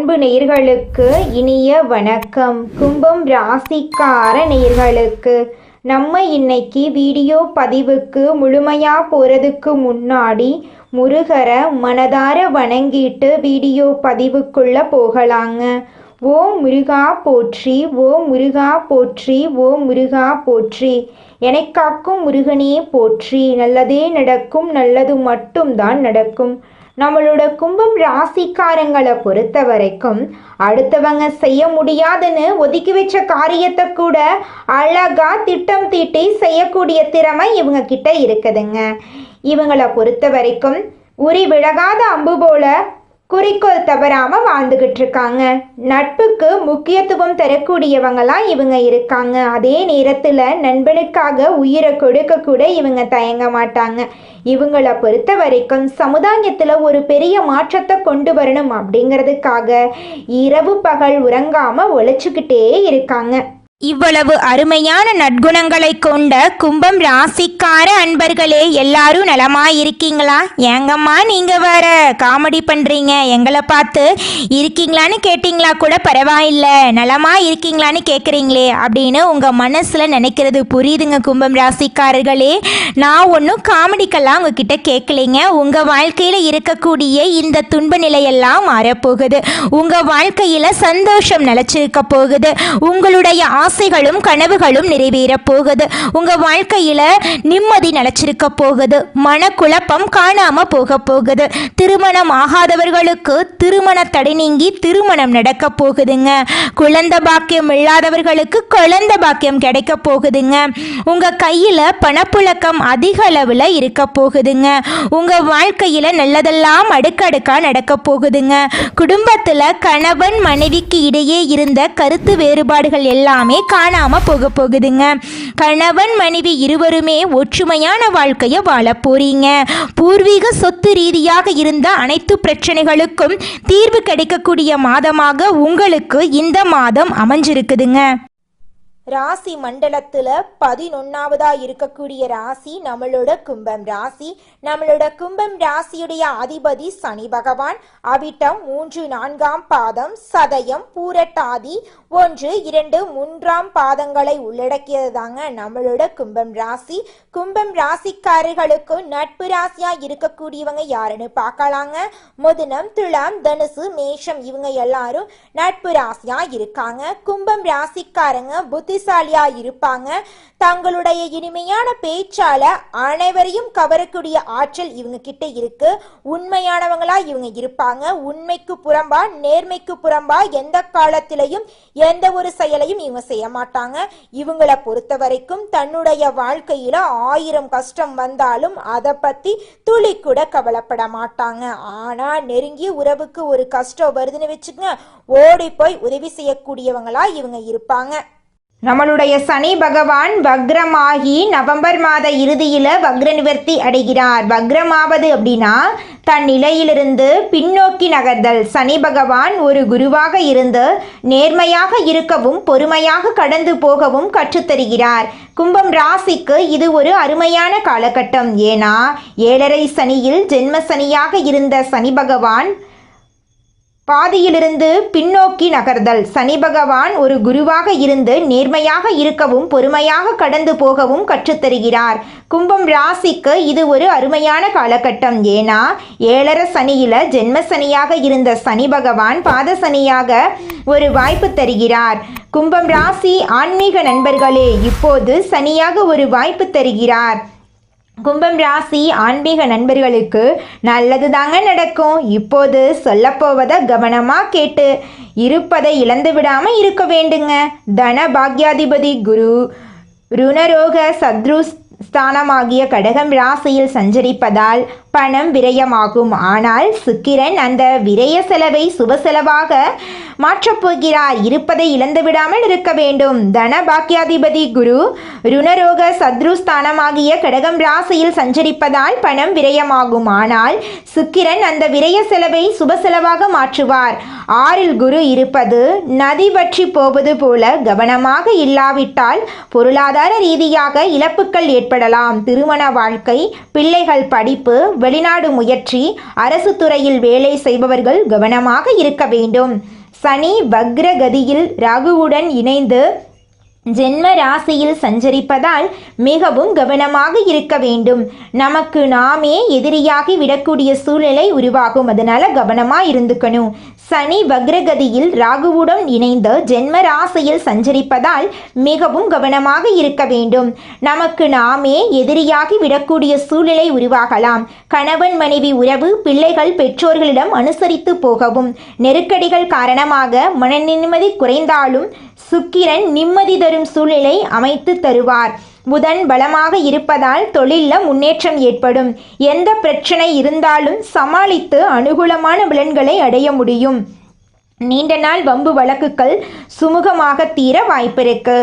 அன்பு நேயர்களுக்கு இனிய வணக்கம். கும்பம் ராசிக்கார நேயர்களுக்கு நம்ம இன்னைக்கு வீடியோ பதிவுக்கு முழுமையாக போகிறதுக்கு முன்னாடி முருகரை மனதார வணங்கிட்டு வீடியோ பதிவுக்குள்ளே போகலாங்க. ஓ முருகா போற்றி, ஓ முருகா போற்றி, ஓ முருகா போற்றி, எனக்காக்கும் முருகனே போற்றி. நல்லதே நடக்கும், நல்லது மட்டும்தான் நடக்கும். நம்மளோட கும்பம் ராசிக்காரங்களை பொறுத்த வரைக்கும் அடுத்தவங்க செய்ய முடியாதுன்னு ஒதுக்கி வச்ச காரியத்தை கூட அழகா திட்டம் தீட்டி செய்யக்கூடிய திறமை இவங்க கிட்ட இருக்குதுங்க. இவங்களை பொறுத்த வரைக்கும் உரி விலகாத அம்பு போல குறிக்கோள் தவறாமல் வாழ்ந்துக்கிட்டு இருக்காங்க. நட்புக்கு முக்கியத்துவம் தரக்கூடியவங்களாம் இவங்க இருக்காங்க. அதே நேரத்தில் நண்பனுக்காக உயிரை கொடுக்க கூட இவங்க தயங்க மாட்டாங்க. இவங்களை பொறுத்த வரைக்கும் சமுதாயத்தில் ஒரு பெரிய மாற்றத்தை கொண்டு வரணும் அப்படிங்கிறதுக்காக இரவு பகல் உறங்காமல் உழைச்சிக்கிட்டே இருக்காங்க. இவ்வளவு அருமையான நற்குணங்களை கொண்ட கும்பம் ராசிக்கார அன்பர்களே, எல்லாரும் நலமா இருக்கீங்களா? ஏங்கம்மா நீங்க வேற காமெடி பண்றீங்க, எங்களை பார்த்து இருக்கீங்களான்னு கேட்டீங்களா கூட பரவாயில்ல, நலமா இருக்கீங்களான்னு கேட்குறீங்களே அப்படின்னு உங்க மனசுல நினைக்கிறது புரியுதுங்க கும்பம் ராசிக்காரர்களே. நான் ஒன்றும் காமெடிக்கெல்லாம் உங்ககிட்ட கேட்கலைங்க. உங்க வாழ்க்கையில இருக்கக்கூடிய இந்த துன்ப நிலையெல்லாம் மாறப்போகுது. உங்க வாழ்க்கையில சந்தோஷம் நிலைச்சிருக்க போகுது. உங்களுடைய ஆசைகளும் கனவுகளும் நிறைவேற போகுது. உங்க வாழ்க்கையில நிம்மதி நிலைச்சிருக்க போகுது. மனக்குழப்பம் காணாம போக போகுது. திருமணம் ஆகாதவர்களுக்கு திருமண தடை நீங்கி திருமணம் நடக்க போகுதுங்க. குழந்தை பாக்கியம் இல்லாதவர்களுக்கு குழந்தை பாக்கியம் கிடைக்க போகுதுங்க. உங்க கையில பணப்புழக்கம் அதிக அளவுல இருக்க போகுதுங்க. உங்க வாழ்க்கையில நல்லதெல்லாம் அடுக்கடுக்கா நடக்க போகுதுங்க. குடும்பத்துல கணவன் மனைவிக்கு இடையே இருந்த கருத்து வேறுபாடுகள் எல்லாமே காணாம போக போகுதுங்க. கணவன் மனைவி இருவருமே ஒற்றுமையான வாழ்க்கையை வாழ போறீங்க. பூர்வீக சொத்து ரீதியாக இருந்த அனைத்து பிரச்சனைகளுக்கும் தீர்வு கிடைக்கக்கூடிய மாதமாக உங்களுக்கு இந்த மாதம் அமைஞ்சிருக்குதுங்க. ராசி மண்டலத்துல 11வதா இருக்கக்கூடிய ராசி நம்மளோட கும்பம் ராசி. நம்மளோட கும்பம் ராசியுடைய அதிபதி சனி பகவான். அவிட்டம் 3, 4ஆம் பாதம், சதயம், பூரட்டாதி 1, 2, 3ஆம் பாதங்களை உள்ளடக்கியது தாங்க நம்மளோட கும்பம் ராசி. கும்பம் ராசிக்காரர்களுக்கு நட்பு ராசியா இருக்கக்கூடியவங்க யாருன்னு பார்க்கலாங்க. மிதுனம், துலாம், தனுசு, மேஷம் இவங்க எல்லாரும் நட்பு ராசியா இருக்காங்க. கும்பம் ராசிக்காரங்க புத்திசாலியா இருப்பாங்க. தங்களுடைய இனிமையான பேச்சால அனைவரையும் கவரக்கூடிய ஆற்றல் இவங்க கிட்ட இருக்கு. உண்மையானவங்களா இவங்க இருப்பாங்க. உண்மைக்கு புறம்பா நேர்மைக்கு புறம்பா எந்த காலத்திலையும் எந்த ஒரு செயலையும் இவங்க செய்ய மாட்டாங்க. இவங்களை பொறுத்த வரைக்கும் தன்னுடைய வாழ்க்கையில 1000 கஷ்டம் வந்தாலும் அதை பத்தி துளி கூட கவலைப்பட மாட்டாங்க. ஆனா நெருங்கிய உறவுக்கு ஒரு கஷ்டம் வருதுன்னு வச்சுக்கோங்க, ஓடி போய் உதவி செய்யக்கூடியவங்களா இவங்க இருப்பாங்க. நம்மளுடைய சனி பகவான் வக்ரமாகி நவம்பர் மாத இறுதியில் வக்ர நிவர்த்தி அடைகிறார். வக்ரமாவது அப்படின்னா தன் நிலையிலிருந்து பின்னோக்கி நகர்தல். சனி பகவான் ஒரு குருவாக இருந்து நேர்மையாக இருக்கவும் பொறுமையாக கடந்து போகவும் கற்றுத்தருகிறார். கும்பம் ராசிக்கு இது ஒரு அருமையான காலகட்டம். ஏன்னா 7.5 சனியில் ஜென்ம சனியாக இருந்த சனி பகவான் பாதியிலிருந்து பின்னோக்கி நகர்தல். சனி பகவான் ஒரு குருவாக இருந்து நேர்மையாக இருக்கவும் பொறுமையாக கடந்து போகவும் கற்றுத்தருகிறார். கும்பம் ராசிக்கு இது ஒரு அருமையான காலகட்டம். ஏன்னா 7.5 சனியில ஜென்ம சனியாக இருந்த சனி பகவான் பாத சனியாக ஒரு வாய்ப்பு தருகிறார். கும்பம் ராசி ஆன்மீக நண்பர்களே, இப்போது சனியாக ஒரு வாய்ப்பு தருகிறார். கும்பம் ராசி ஆன்மீக நண்பர்களுக்கு நல்லது தாங்க நடக்கும். இப்போது சொல்லப்போவதை கவனமாக கேட்டு இருப்பதை இழந்து விடாமல் இருக்க வேண்டுங்க. தன பாக்யாதிபதி குரு ருணரோக சத்ரு ஸ்தானமாகிய கடகம் ராசியில் சஞ்சரிப்பதால் பணம் விரயமாகும். ஆனால் சுக்கிரன் அந்த விரய செலவை சுப செலவாக மாற்றப் போகிறார். இருப்பதை இழந்து விடாமல் இருக்க வேண்டும். தன பாக்கியாதிபதி குரு ருணரோக சத்ருஸ்தானமாகிய கடகம் ராசியில் சஞ்சரிப்பதால் பணம் விரயமாகும். ஆனால் சுக்கிரன் அந்த விரய செலவை சுப செலவாக மாற்றுவார். 6இல் குரு இருப்பது நதி வற்றி போவது போல. கவனமாக இல்லாவிட்டால் பொருளாதார ரீதியாக இழப்புகள் ஏற்படலாம். திருமண வாழ்க்கை, பிள்ளைகள் படிப்பு, வெளிநாடு முயற்சி, அரசு துறையில் வேலை செய்பவர்கள் கவனமாக இருக்க வேண்டும். சனி வக்ர கதியில் ராகுவுடன் இணைந்து ஜென்ம ராசியில் சஞ்சரிப்பதால் மிகவும் கவனமாக இருக்க வேண்டும். நமக்கு நாமே எதிரியாகி விடக்கூடிய சூழ்நிலை உருவாகும். அதனால கவனமாக இருந்துக்கணும். சனி வக்ரகதியில் ராகுவுடன் இணைந்து ஜென்ம ராசியில் சஞ்சரிப்பதால் மிகவும் கவனமாக இருக்க வேண்டும். நமக்கு நாமே எதிரியாகி விடக்கூடிய சூழ்நிலை உருவாகலாம். கணவன் மனைவி உறவு, பிள்ளைகள் பெற்றோர்களிடம் அனுசரித்து போகவும். நெருக்கடிகள் காரணமாக மன நிம்மதி குறைந்தாலும் சுக்கிரன் நிம்மதி தரும் சூழ்நிலை அமைத்து தருவார். புதன் பலமாக இருப்பதால் தொழிலில் முன்னேற்றம் ஏற்படும். எந்த பிரச்சனை இருந்தாலும் சமாளித்து அனுகூலமான பலன்களை அடைய முடியும். நீண்ட நாள் வம்பு வழக்குகள் சுமூகமாக தீர வாய்ப்பிருக்கு.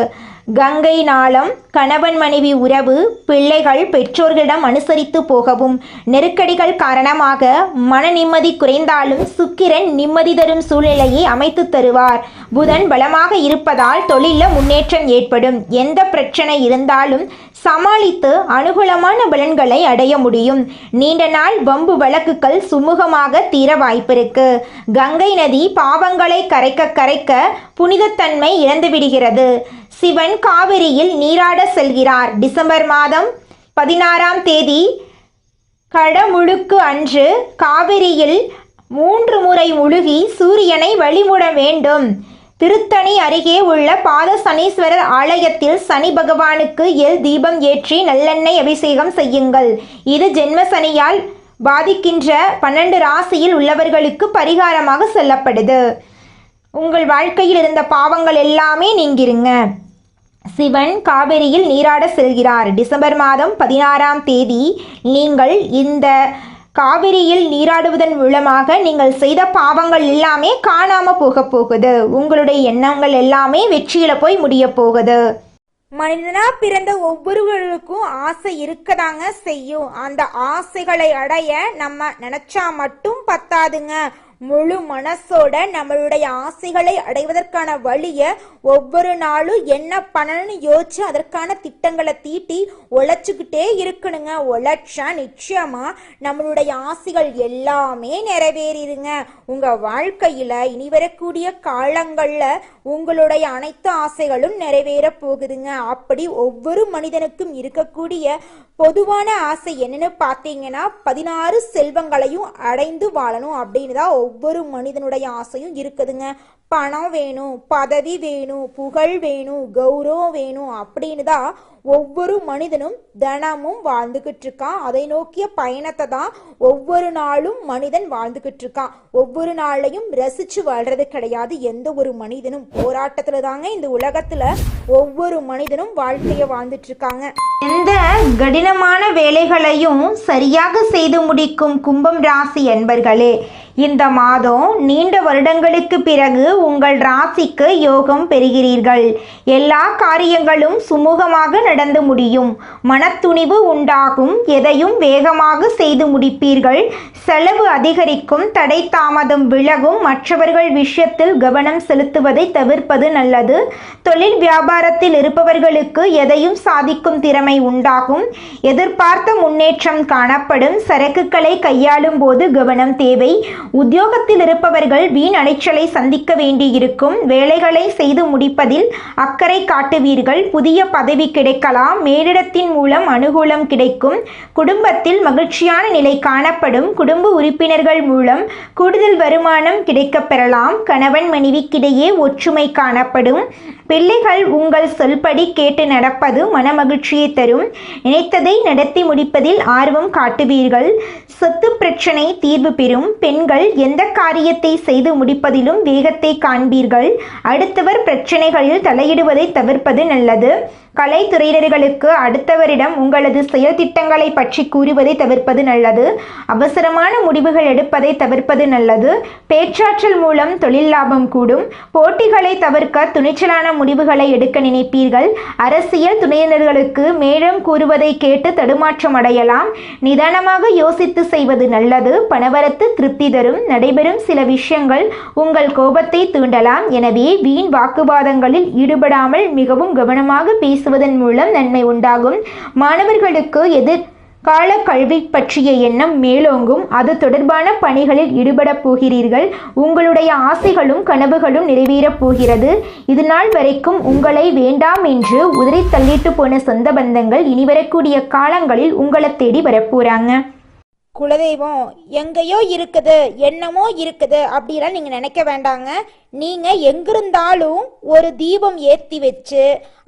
கங்கை நாளம், கணவன் மனைவி உறவு, பிள்ளைகள் பெற்றோர்களிடம் அனுசரித்து போகவும். நெருக்கடிகள் காரணமாக மன நிம்மதி குறைந்தாலும் சுக்கிரன் நிம்மதி தரும் சூழ்நிலையை அமைத்து தருவார். புதன் பலமாக இருப்பதால் தொழிலில் முன்னேற்றம் ஏற்படும். எந்த பிரச்சனை இருந்தாலும் சமாளித்து அனுகூலமான பலன்களை அடைய முடியும். நீண்ட நாள் வம்பு வழக்குகள் சுமூகமாக தீர வாய்ப்பிருக்கு. கங்கை நதி பாவங்களை கரைக்க கரைக்க புனிதத்தன்மை இழந்துவிடுகிறது. சிவன் காவிரியில் நீராட செல்கிறார். டிசம்பர் மாதம் 16ஆம் தேதி கடமுழுக்கு அன்று காவிரியில் 3 முறை முழுகி சூரியனை வழிபட வேண்டும். திருத்தணி அருகே உள்ள பாத சனீஸ்வரர் ஆலயத்தில் சனி பகவானுக்கு எல் தீபம் ஏற்றி நல்லெண்ணெய் அபிஷேகம் செய்யுங்கள். இது ஜென்ம சனியால் பாதிக்கின்ற 12 ராசியில் உள்ளவர்களுக்கு பரிகாரமாக சொல்லப்படுது. உங்கள் வாழ்க்கையில் இருந்த பாவங்கள் எல்லாமே நீங்கிருங்க. சிவன் காவிரியில் நீராட செல்கிறார். டிசம்பர் மாதம் 16ஆம் தேதி நீங்கள் இந்த காவிரியில் நீராடுவதன் மூலமாக நீங்கள் செய்த பாவங்கள் எல்லாமே காணாம போகுது. உங்களுடைய எண்ணங்கள் எல்லாமே வெற்றியில போய் முடிய போகுது. மனிதனா பிறந்த ஒவ்வொருவருக்கும் ஆசை இருக்கதாங்க செய்யும். அந்த ஆசைகளை அடைய நம்ம நினைச்சா மட்டும் பத்தாதுங்க. முழு மனசோட நம்மளுடைய ஆசைகளை அடைவதற்கான வழியை ஒவ்வொரு நாளும் என்ன பண்ணணும்னு யோசிச்சு அதற்கான திட்டங்களை தீட்டி உழைச்சிக்கிட்டே இருக்கணுங்க. உழைச்சா நிச்சயமா நம்மளுடைய ஆசைகள் எல்லாமே நிறைவேறிடுங்க. உங்க வாழ்க்கையில இனி வரக்கூடிய காலங்கள்ல உங்களுடைய அனைத்து ஆசைகளும் நிறைவேற போகுதுங்க. அப்படி ஒவ்வொரு மனிதனுக்கும் இருக்கக்கூடிய பொதுவான ஆசை என்னன்னு பார்த்தீங்கன்னா 16 செல்வங்களையும் அடைந்து வாழணும் அப்படின்னு தான் ஒவ்வொரு மனிதனுடைய ஆசையும் இருக்குதுங்க. பணம் வேணும், பதவி வேணும், புகழ் வேணும், கௌரவம் வேணும் அப்படின்னு தான் ஒவ்வொரு மனிதனும் தினமும் வாழ்ந்துகிட்டு இருக்கான். அதை நோக்கிய பயணத்தை தான் ஒவ்வொரு நாளும் மனிதன் வாழ்ந்துகிட்டு இருக்கான். ஒவ்வொரு நாளையும் ரசிச்சு வாழ்றது கிடையாது. எந்த ஒரு மனிதனும் போராட்டத்துல தாங்க இந்த உலகத்துல ஒவ்வொரு மனிதனும் வாழ்க்கைய வாழ்ந்துட்டு இருக்காங்க. எந்த கடினமான வேலைகளையும் சரியாக செய்து முடிக்கும் கும்பம் ராசி என்பர்களே, இந்த மாதம் நீண்ட வருடங்களுக்கு பிறகு உங்கள் ராசிக்கு யோகம் பெறுகிறீர்கள். எல்லா காரியங்களும் சுமூகமாக நடந்து முடியும். மனத்துணிவு உண்டாகும். எதையும் வேகமாக செய்து முடிப்பீர்கள். செலவு அதிகரிக்கும். தடை தாமதம் விலகும். மற்றவர்கள் விஷயத்தில் கவனம் செலுத்துவதை தவிர்ப்பது நல்லது. தொழில் வியாபாரத்தில் இருப்பவர்களுக்கு எதையும் சாதிக்கும் திறமை உண்டாகும். எதிர்பார்த்த முன்னேற்றம் காணப்படும். சரக்குகளை கையாளும் போது கவனம் தேவை. உத்தியோகத்தில் இருப்பவர்கள் வீண் அலைச்சலை சந்திக்க வேண்டியிருக்கும். வேலைகளை செய்து முடிப்பதில் அக்கறை காட்டுவீர்கள். புதிய பதவி கிடைக்கலாம். மேலிடத்தின் மூலம் அனுகூலம் கிடைக்கும். குடும்பத்தில் மகிழ்ச்சியான நிலை காணப்படும். குடும்ப உறுப்பினர்கள் மூலம் கூடுதல் வருமானம் கிடைக்கப் பெறலாம். கணவன் மனைவிக்கிடையே ஒற்றுமை காணப்படும். பிள்ளைகள் உங்கள் சொல்படி கேட்டு நடப்பது மனமகிழ்ச்சியை தரும். நினைத்ததை நடத்தி முடிப்பதில் ஆர்வம் காட்டுவீர்கள். சொத்து பிரச்சனை தீர்வு பெறும். பெண்கள் எந்த காரியத்தை செய்து முடிப்பதிலும் வேகத்தை காண்பீர்கள். அடுத்தவர் பிரச்சனைகளில் தலையிடுவதை தவிர்ப்பது நல்லது. கலைத்துறையினர்களுக்கு அடுத்தவரிடம் உங்களது செயல் திட்டங்களை பற்றி கூறுவதை தவிர்ப்பது நல்லது. அவசரமான முடிவுகள் எடுப்பதை தவிர்ப்பது நல்லது. பேச்சாற்றல் மூலம் தொழில் லாபம் கூடும். போட்டிகளை தவிர்க்க துணிச்சலான முடிவுகளை எடுக்க நினைப்பீர்கள். அரசியல் துணையினர்களுக்கு மேலும் கூறுவதை கேட்டு தடுமாற்றம் அடையலாம். நிதானமாக யோசித்து செய்வது நல்லது. பணவரத்து திருப்தி தரும். நடைபெறும் சில விஷயங்கள் உங்கள் கோபத்தை தூண்டலாம். எனவே வீண் வாக்குவாதங்களில் ஈடுபடாமல் மிகவும் கவனமாக பேசுவதன் மூலம் நன்மை உண்டாகும். மாணவர்களுக்கு எதிர்கால கல்வி பற்றிய எண்ணம் மேலோங்கும். அது தொடர்பான பணிகளில் ஈடுபடப் போகிறீர்கள். உங்களுடைய ஆசைகளும் கனவுகளும் நிறைவேறப் போகிறது. இது நாள் வரைக்கும் உங்களை வேண்டாம் என்று உதறி தள்ளிட்டு போன சொந்த பந்தங்கள் இனி வரக்கூடிய காலங்களில் உங்களை தேடி வரப்போறாங்க. குலதெய்வம் எங்கேயோ இருக்குது, என்னமோ இருக்குது அப்படிலாம் நீங்கள் நினைக்க வேண்டாங்க. நீங்கள் எங்கிருந்தாலும் ஒரு தீபம் ஏற்றி வச்சு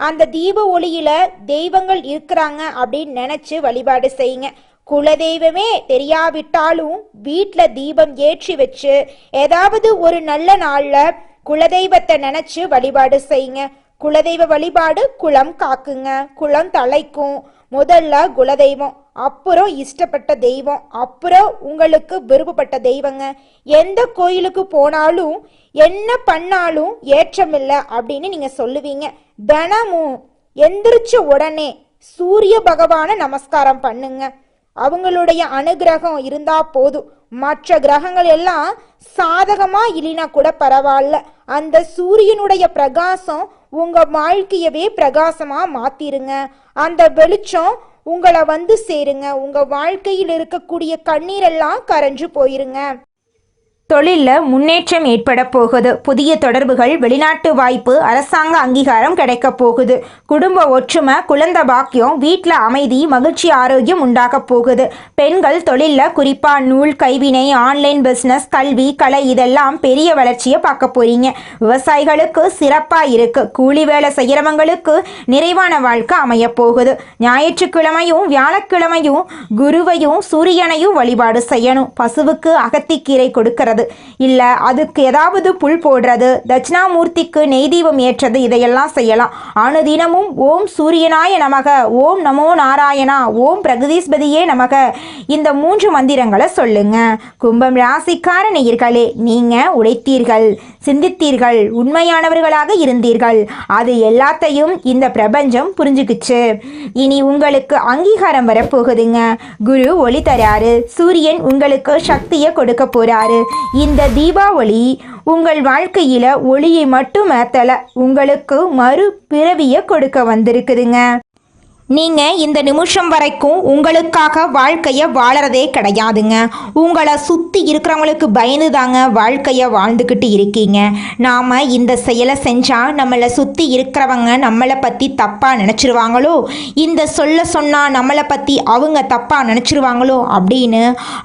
அந்த தீப ஒளியில் தெய்வங்கள் இருக்கிறாங்க அப்படின்னு நினச்சி வழிபாடு செய்யுங்க. குலதெய்வமே தெரியாவிட்டாலும் வீட்டில் தீபம் ஏற்றி வச்சு ஏதாவது ஒரு நல்ல நாளில் குலதெய்வத்தை நினச்சி வழிபாடு செய்யுங்க. குலதெய்வ வழிபாடு குலம் காக்குங்க, குலம் தலைக்கும். முதல்ல குலதெய்வம், அப்புறம் இஷ்டப்பட்ட தெய்வம், அப்புறம் உங்களுக்கு விருப்பப்பட்ட தெய்வங்க. எந்த கோயிலுக்கு போனாலும் என்ன பண்ணாலும் ஏற்றமில்லை அப்படின்னு நீங்கள் சொல்லுவீங்க. தினமும் எந்திரிச்ச உடனே சூரிய பகவானை நமஸ்காரம் பண்ணுங்க. அவங்களுடைய அனுகிரகம் இருந்தா போதும். மற்ற கிரகங்கள் எல்லாம் சாதகமா இல்லைனா கூட பரவாயில்ல. அந்த சூரியனுடைய பிரகாசம் உங்க வாழ்க்கையவே பிரகாசமா மாத்திருங்க. அந்த வெளிச்சம் உங்களை வந்து சேருங்க. உங்க வாழ்க்கையில் இருக்கக்கூடிய கண்ணீரெல்லாம் கரைஞ்சு போயிருங்க. தொழிலில் முன்னேற்றம் ஏற்பட போகுது. புதிய தொடர்புகள், வெளிநாட்டு வாய்ப்பு, அரசாங்க அங்கீகாரம் கிடைக்க போகுது. குடும்ப ஒற்றுமை, குழந்தை பாக்கியம், வீட்டில் அமைதி, மகிழ்ச்சி, ஆரோக்கியம் உண்டாக போகுது. பெண்கள் தொழிலில் குறிப்பாக நூல், கைவினை, ஆன்லைன் பிஸ்னஸ், கல்வி, கலை இதெல்லாம் பெரிய வளர்ச்சியை பார்க்க போறீங்க. விவசாயிகளுக்கு சிறப்பாக இருக்கு. கூலி வேலை செய்கிறவங்களுக்கு நிறைவான வாழ்க்கை அமைய போகுது. ஞாயிற்றுக்கிழமையும் வியாழக்கிழமையும் குருவையும் சூரியனையும் வழிபாடு செய்யணும். பசுவுக்கு அகத்திக்கீரை கொடுக்கிறது இல்ல, அதுக்கு ஏதாவது புல் போடுறது, தட்சிணாமூர்த்திக்கு நெய் தீபம் ஏற்றது, இதையெல்லாம் செய்யலாம். அனுதினமும் ஓம் சூரியனாய நமக, ஓம் நமோ நாராயணா, ஓம் பிரகதீஸ்பதியே நமக, இந்த 3 மந்திரங்களை சொல்லுங்க. கும்பம் ராசிக்கார நேயர்களே, நீங்க உழைத்தீர்கள், சிந்தித்தீர்கள், உண்மையானவர்களாக இருந்தீர்கள். அது எல்லாத்தையும் இந்த பிரபஞ்சம் புரிஞ்சுக்குச்சு. இனி உங்களுக்கு அங்கீகாரம் வரப்போகுதுங்க. குரு ஒளி தராரு. சூரியன் உங்களுக்கு சக்தியை கொடுக்க போறாரு. இந்த தீபாவளி உங்கள் வாழ்க்கையில ஒளியை மட்டும் ஏத்தல, உங்களுக்கு மறு பிறவியை கொடுக்க வந்திருக்குதுங்க. நீங்கள் இந்த நிமிஷம் வரைக்கும் உங்களுக்காக வாழ்க்கையை வாழறதே கிடையாதுங்க. உங்களை சுற்றி இருக்கிறவங்களுக்கு பயந்து தாங்க வாழ்க்கையை வாழ்ந்துக்கிட்டு இருக்கீங்க. நாம் இந்த செயலை செஞ்சால் நம்மளை சுற்றி இருக்கிறவங்க நம்மளை பற்றி தப்பாக நினச்சிருவாங்களோ, இந்த சொன்னால் நம்மளை பற்றி அவங்க தப்பாக நினச்சிருவாங்களோ அப்படின்னு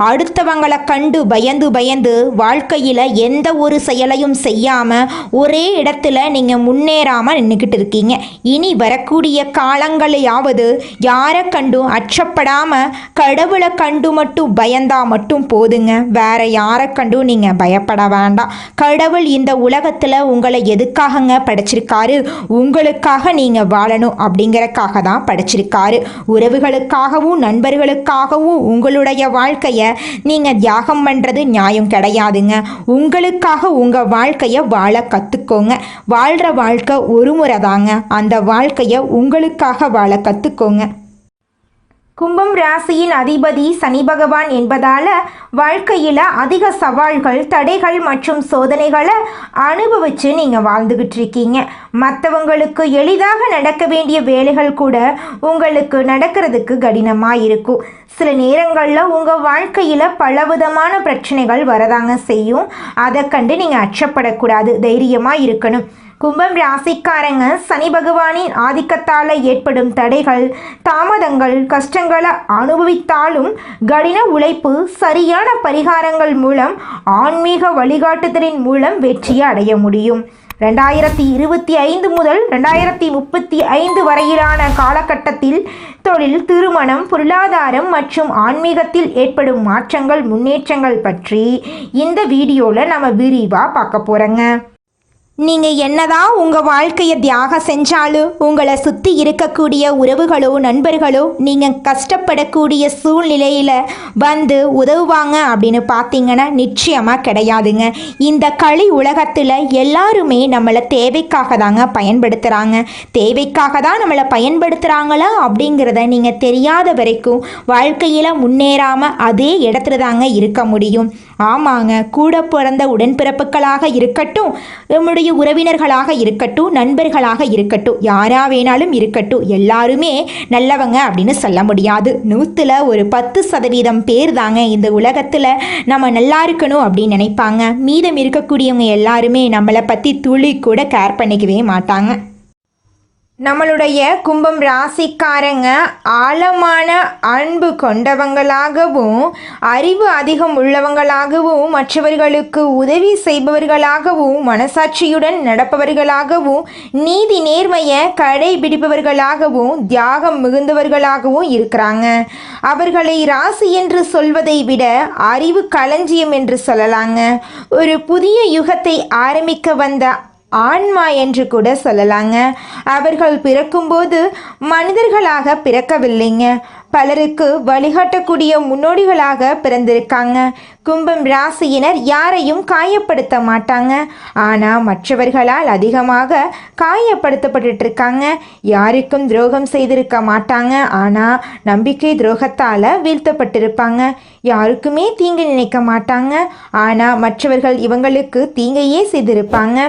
அடுத்தவங்களை கண்டு பயந்து பயந்து வாழ்க்கையில் எந்த ஒரு செயலையும் செய்யாமல் ஒரே இடத்துல நீங்கள் முன்னேறாமல் நின்றுக்கிட்டு இருக்கீங்க. இனி வரக்கூடிய காலங்களையாவது யாரை கண்டும் அச்சப்படாம கடவுளை கண்டு மட்டும் பயந்தா மட்டும் போதுங்க. வேற யாரை கண்டும் நீங்க பயப்பட வேண்டாம். கடவுள் இந்த உலகத்துல உங்களை எதுக்காகங்க படைச்சிருக்காரு? உங்களுக்காக நீங்க வாழணும் அப்படிங்கறக்காக தான் படைச்சிருக்காரு. உறவுகளுக்காகவும் நண்பர்களுக்காகவும் உங்களுடைய வாழ்க்கைய நீங்க தியாகம் பண்றது நியாயம் கிடையாதுங்க. உங்களுக்காக உங்க வாழ்க்கைய வாழ கத்துக்கோங்க. வாழ்ற வாழ்க்கை ஒரு முறை தாங்க. அந்த வாழ்க்கைய உங்களுக்காக வாழ கத்துக்கோங்க. கும்பம் ராசியின் அதிபதி சனி பகவான் என்பதால வாழ்க்கையில் அதிக சவால்கள், தடைகள் மற்றும் சோதனைகளை அனுபவித்து நீங்கள் வாழ்ந்துக்கிட்டு இருக்கீங்க. மற்றவங்களுக்கு எளிதாக நடக்க வேண்டிய வேலைகள் கூட உங்களுக்கு நடக்கிறதுக்கு கடினமாக இருக்கும். சில நேரங்களில் உங்கள் வாழ்க்கையில் பலவிதமான பிரச்சனைகள் வரதாங்க செய்யும். அதை கண்டு நீங்கள் அச்சப்படக்கூடாது, தைரியமாக இருக்கணும். கும்பம் ராசிக்காரங்க சனி பகவானின் ஆதிக்கத்தால் ஏற்படும் தடைகள், தாமதங்கள், கஷ்டங்களை அனுபவித்தாலும் கடின உழைப்பு, சரியான பரிகாரங்கள் மூலம் ஆன்மீக வழிகாட்டுதலின் மூலம் வெற்றியை அடைய முடியும். 2025 முதல் 2035 வரையிலான காலகட்டத்தில் தொழில், திருமணம், பொருளாதாரம் மற்றும் ஆன்மீகத்தில் ஏற்படும் மாற்றங்கள், முன்னேற்றங்கள் பற்றி இந்த வீடியோவில் நம்ம விரிவாக பார்க்க போகிறோங்க. நீங்கள் என்னதான் உங்கள் வாழ்க்கையை தியாகம் செஞ்சாலும் உங்களை சுற்றி இருக்கக்கூடிய உறவுகளோ நண்பர்களோ நீங்கள் கஷ்டப்படக்கூடிய சூழ்நிலையில் வந்து உதவுவாங்க அப்படின்னு பார்த்தீங்கன்னா நிச்சயமாக கிடையாதுங்க. இந்த களி உலகத்தில் எல்லாருமே நம்மளை தேவைக்காக தாங்க பயன்படுத்துகிறாங்க. தேவைக்காக தான் நம்மளை பயன்படுத்துகிறாங்களா அப்படிங்கிறத நீங்கள் தெரியாத வரைக்கும் வாழ்க்கையில் முன்னேறாமல் அதே இடத்துல தாங்க இருக்க முடியும். ஆமாங்க, கூட பிறந்த உடன்பிறப்புகளாக இருக்கட்டும், நம்முடைய உறவினர்களாக இருக்கட்டும், நண்பர்களாக இருக்கட்டும், யாரா வேணாலும் இருக்கட்டும், எல்லாருமே நல்லவங்க அப்படின்னு சொல்ல முடியாது. 100ல் ஒரு 10% பேர் தாங்க இந்த உலகத்தில் நம்ம நல்லா இருக்கணும் அப்படின்னு நினைப்பாங்க. மீதம் இருக்கக்கூடியவங்க எல்லாருமே நம்மளை பற்றி துளி கூட கேர் பண்ணிக்கவே மாட்டாங்க. நம்மளுடைய கும்பம் ராசிக்காரங்க ஆழமான அன்பு கொண்டவங்களாகவும் அறிவு அதிகம் உள்ளவங்களாகவும் மற்றவர்களுக்கு உதவி செய்பவர்களாகவும் மனசாட்சியுடன் நடப்பவர்களாகவும் நீதி நேர்மையை கடைபிடிப்பவர்களாகவும் தியாகம் மிகுந்தவர்களாகவும் இருக்கிறாங்க. அவர்களை ராசி என்று சொல்வதை விட அறிவு களஞ்சியம் என்று சொல்லலாங்க. ஒரு புதிய யுகத்தை ஆரம்பிக்க வந்த ஆன்மா என்று கூட சொல்லலாங்க. அவர்கள் பிறக்கும்போது மனிதர்களாக பிறக்கவில்லைங்க, பலருக்கு வழிகாட்டக்கூடிய முன்னோடிகளாக பிறந்திருக்காங்க. கும்பம் ராசியினர் யாரையும் காயப்படுத்த மாட்டாங்க, ஆனால் மற்றவர்களால் அதிகமாக காயப்படுத்தப்பட்டு இருக்காங்க. யாருக்கும் துரோகம் செய்திருக்க மாட்டாங்க, ஆனால் நம்பிக்கை துரோகத்தால் வீழ்த்தப்பட்டிருப்பாங்க. யாருக்குமே தீங்கு நினைக்க மாட்டாங்க, ஆனால் மற்றவர்கள் இவங்களுக்கு தீங்கையே செய்திருப்பாங்க.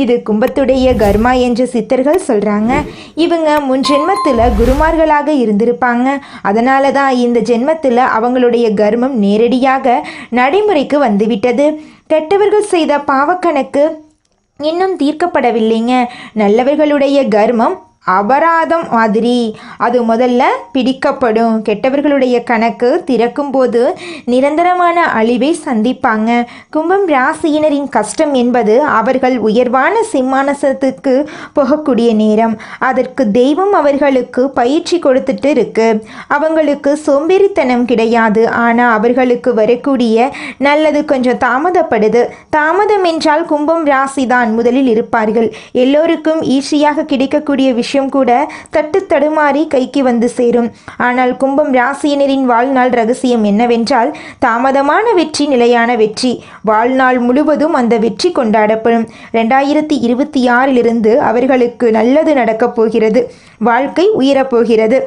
இது கும்பத்துடைய கர்மா என்று சித்தர்கள் சொல்கிறாங்க. இவங்க முன் ஜென்மத்தில் குருமார்களாக இருந்திருப்பாங்க. அதனால தான் இந்த ஜென்மத்தில் அவங்களுடைய கர்மம் நேரடியாக நடைமுறைக்கு வந்துவிட்டது. கெட்டவர்கள் செய்த பாவக்கணக்கு இன்னும் தீர்க்கப்படவில்லைங்க. நல்லவர்களுடைய கர்மம் அபராதம் மாதிரி அது முதல்ல பிடிக்கப்படும். கெட்டவர்களுடைய கணக்கு திறக்கும்போது நிரந்தரமான அழிவை சந்திப்பாங்க. கும்பம் ராசியினரின் கஷ்டம் என்பது அவர்கள் உயர்வான சிம்மாசனத்துக்கு போகக்கூடிய நேரம். அதற்கு தெய்வம் அவர்களுக்கு பயிற்சி கொடுத்துட்டு இருக்கு. அவங்களுக்கு சோம்பேறித்தனம் கிடையாது, ஆனால் அவர்களுக்கு வரக்கூடிய நல்லது கொஞ்சம் தாமதப்படுது. தாமதம் என்றால் கும்பம் ராசி தான் முதலில் இருப்பார்கள். எல்லோருக்கும் ஈஸியாக கிடைக்கக்கூடிய விஷயம் கூட தட்டு தடுமாறி கைக்கு வந்து சேரும். ஆனால் கும்பம் ராசியினரின் வாழ்நாள் ரகசியம் என்னவென்றால் தாமதமான வெற்றி நிலையான வெற்றி. வாழ்நாள் முழுவதும் அந்த வெற்றி கொண்டாடப்படும். 2026 அவர்களுக்கு நல்லது நடக்கப் போகிறது. வாழ்க்கை உயரப்போகிறது.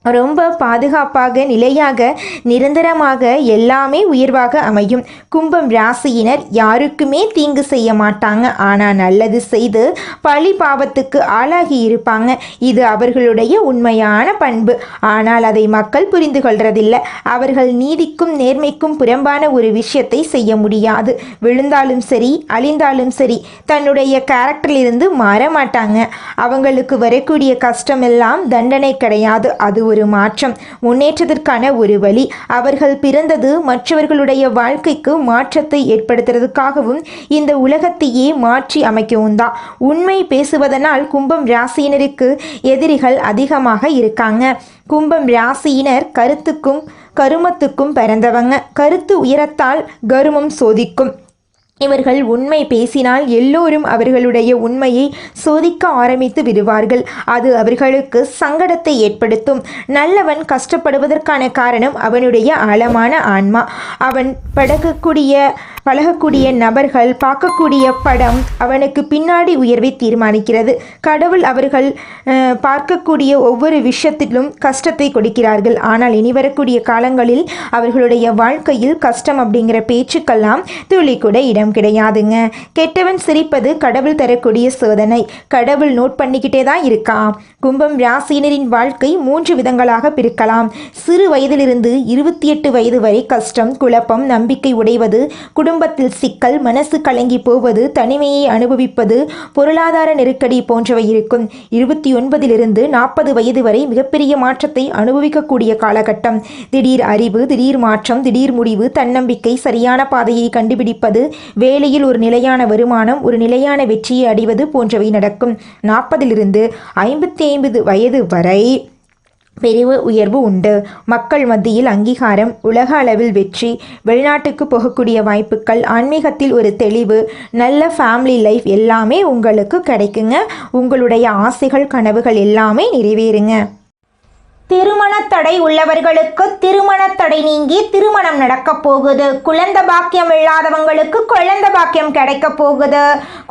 ரொம்ப பாதுகாப்பாக நிலையாக நிரந்தரமாக எல்லாமே உயர்வாக அமையும். கும்பம் ராசியினர் யாருக்குமே தீங்கு செய்ய மாட்டாங்க, ஆனால் நல்லது செய்து பழி பாவத்துக்கு ஆளாகி இருப்பாங்க. இது அவர்களுடைய உண்மையான பண்பு. ஆனால் அதை மக்கள் புரிந்து கொள்றதில்லை. அவர்கள் நீதிக்கும் நேர்மைக்கும் புறம்பான ஒரு விஷயத்தை செய்ய முடியாது. விழுந்தாலும் சரி அழிந்தாலும் சரி தன்னுடைய கேரக்டரிலிருந்து மாற மாட்டாங்க. அவங்களுக்கு வரக்கூடிய கஷ்டமெல்லாம் தண்டனை கிடையாது, அது ஒரு மாற்றம், முன்னேற்றத்திற்கான ஒரு வழி. அவர்கள் பிறந்தது மற்றவர்களுடைய வாழ்க்கைக்கு மாற்றத்தை ஏற்படுத்துறதுக்காகவும் இந்த உலகத்தையே மாற்றி அமைக்கவும் தான். உண்மை பேசுவதனால் கும்பம் ராசியினருக்கு எதிரிகள் அதிகமாக இருக்காங்க. கும்பம் ராசியினர் கருத்துக்கும் கருமத்துக்கும் பிறந்தவங்க. கருத்து உயரத்தால் கருமம் சோதிக்கும். இவர்கள் உண்மை பேசினால் எல்லோரும் அவர்களுடைய உண்மையை சோதிக்க ஆரம்பித்து விடுவார்கள். அது அவர்களுக்கு சங்கடத்தை ஏற்படுத்தும். நல்லவன் கஷ்டப்படுவதற்கான காரணம் அவனுடைய ஆழமான ஆன்மா. அவன் பழகக்கூடிய நபர்கள் பார்க்கக்கூடிய படம் அவனுக்கு பின்னாடி உயர்வை தீர்மானிக்கிறது. கடவுள் அவர்கள் பார்க்கக்கூடிய ஒவ்வொரு விஷயத்திலும் கஷ்டத்தை கொடுக்கிறார்கள். ஆனால் இனி வரக்கூடிய காலங்களில் அவர்களுடைய வாழ்க்கையில் கஷ்டம் அப்படிங்கிற பேச்சுக்கெல்லாம் துளி கூட இடம் கிடையாதுங்க. கெட்டவன் சிரிப்பது கடவுள் தரக்கூடிய சோதனை. கடவுள் நோட் பண்ணிக்கிட்டே தான் இருக்கான். கும்பம் ராசியினரின் வாழ்க்கை 3 விதங்களாக பிரிக்கலாம். சிறு வயதிலிருந்து 28 வயது வரை கஷ்டம், குழப்பம், நம்பிக்கை உடைவது, குடும்பத்தில் சிக்கல், மனசு கலங்கி போவது, தனிமையை அனுபவிப்பது, பொருளாதார நெருக்கடி போன்றவை இருக்கும். 29 40 வயது வரை மிகப்பெரிய மாற்றத்தை அனுபவிக்கக்கூடிய காலகட்டம். திடீர் அறிவு, திடீர் மாற்றம், திடீர் முடிவு, தன்னம்பிக்கை, சரியான பாதையை கண்டுபிடிப்பது, வேலையில் ஒரு நிலையான வருமானம், ஒரு நிலையான வெற்றியை அடைவது போன்றவை நடக்கும். 40 55 வயது வரை பெரிய உயர்வு உண்டு. மக்கள் மத்தியில் அங்கீகாரம், உலக அளவில் வெற்றி, வெளிநாட்டுக்கு போகக்கூடிய வாய்ப்புகள், ஆன்மீகத்தில் ஒரு தெளிவு, நல்ல ஃபேமிலி லைஃப் எல்லாமே உங்களுக்கு கிடைக்குங்க. உங்களுடைய ஆசைகள், கனவுகள் எல்லாமே நிறைவேறுங்க. திருமணத்தடை உள்ளவர்களுக்கு திருமணத்தடை நீங்கி திருமணம் நடக்க போகுது. குழந்தை பாக்கியம் இல்லாதவங்களுக்கு குழந்தை பாக்கியம் கிடைக்க போகுது.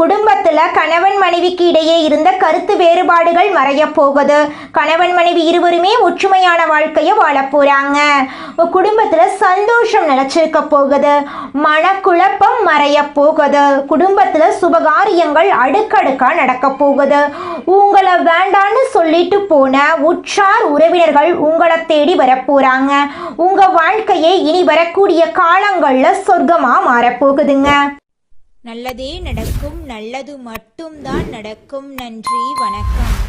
குடும்பத்தில் கணவன் மனைவிக்கு இடையே இருந்த கருத்து வேறுபாடுகள் மறைய போகுது. கணவன் மனைவி இருவருமே ஒற்றுமையான வாழ்க்கையை வாழ போறாங்க. குடும்பத்தில் சந்தோஷம் நிலைச்சிருக்க போகுது. மனக்குழப்பம் மறைய போகுது. குடும்பத்தில் சுபகாரியங்கள் அடுக்கடுக்கா நடக்க போகுது. உங்களை வேண்டான்னு சொல்லிட்டு போன உற்றார் உறவினர் உங்களை தேடி வரப்போறாங்க. உங்க வாழ்க்கையை இனி வரக்கூடிய காலங்கள்ல சொர்க்கமா மாறப்போகுதுங்க. நல்லதே நடக்கும், நல்லது மட்டும்தான் நடக்கும். நன்றி, வணக்கம்.